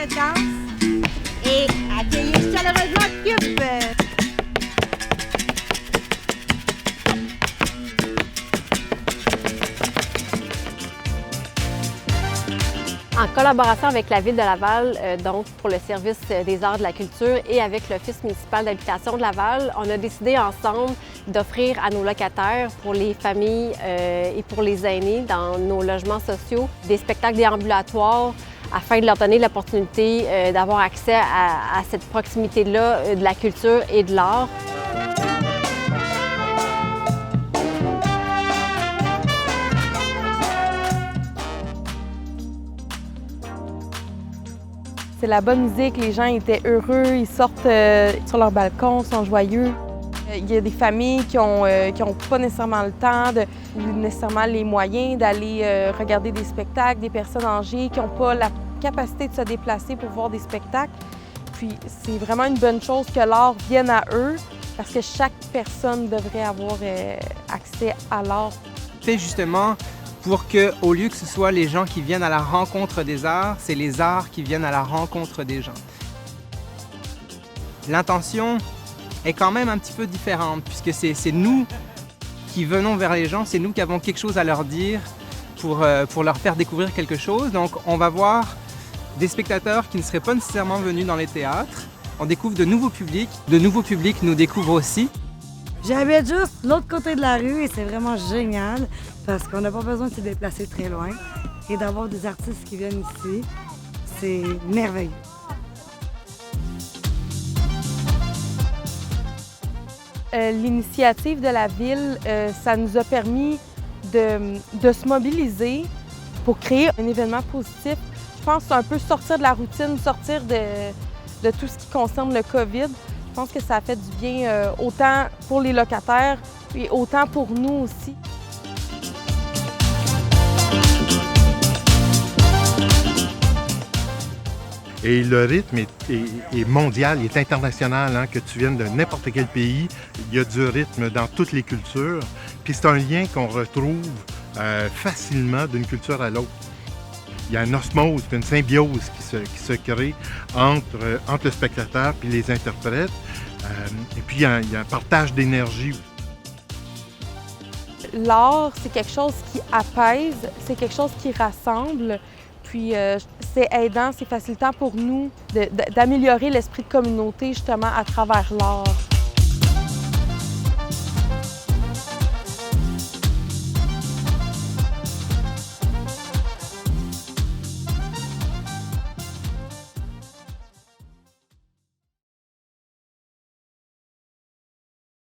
de danse et accueillir chaleureusement Cube. En collaboration avec la Ville de Laval, donc pour le service des arts de la culture et avec l'Office municipal d'habitation de Laval, on a décidé ensemble d'offrir à nos locataires, pour les familles et pour les aînés dans nos logements sociaux, des spectacles déambulatoires afin de leur donner l'opportunité d'avoir accès à cette proximité-là de la culture et de l'art. C'est la bonne musique, les gens étaient heureux, ils sortent sur leur balcon, sont joyeux. Il y a des familles qui ont pas nécessairement le temps, ou nécessairement les moyens d'aller regarder des spectacles, des personnes âgées qui n'ont pas la capacité de se déplacer pour voir des spectacles. Puis c'est vraiment une bonne chose que l'art vienne à eux, parce que chaque personne devrait avoir accès à l'art. C'est justement pour qu'au lieu que ce soit les gens qui viennent à la rencontre des arts, c'est les arts qui viennent à la rencontre des gens. L'intention est quand même un petit peu différente, puisque c'est nous qui venons vers les gens, c'est nous qui avons quelque chose à leur dire pour leur faire découvrir quelque chose. Donc on va voir des spectateurs qui ne seraient pas nécessairement venus dans les théâtres. On découvre de nouveaux publics nous découvrent aussi. J'habite juste de l'autre côté de la rue et c'est vraiment génial parce qu'on n'a pas besoin de se déplacer très loin et d'avoir des artistes qui viennent ici, c'est merveilleux. L'initiative de la Ville, ça nous a permis de se mobiliser pour créer un événement positif. Je pense que c'est un peu sortir de la routine, sortir de tout ce qui concerne le COVID. Je pense que ça a fait du bien autant pour les locataires et autant pour nous aussi. Et le rythme est mondial, il est international, hein, que tu viennes de n'importe quel pays, il y a du rythme dans toutes les cultures. Puis c'est un lien qu'on retrouve facilement d'une culture à l'autre. Il y a une osmose, une symbiose qui se crée entre le spectateur et les interprètes. Et puis, il y a un partage d'énergie. L'art, c'est quelque chose qui apaise, c'est quelque chose qui rassemble. Puis, c'est aidant, c'est facilitant pour nous d'améliorer l'esprit de communauté, justement, à travers l'art.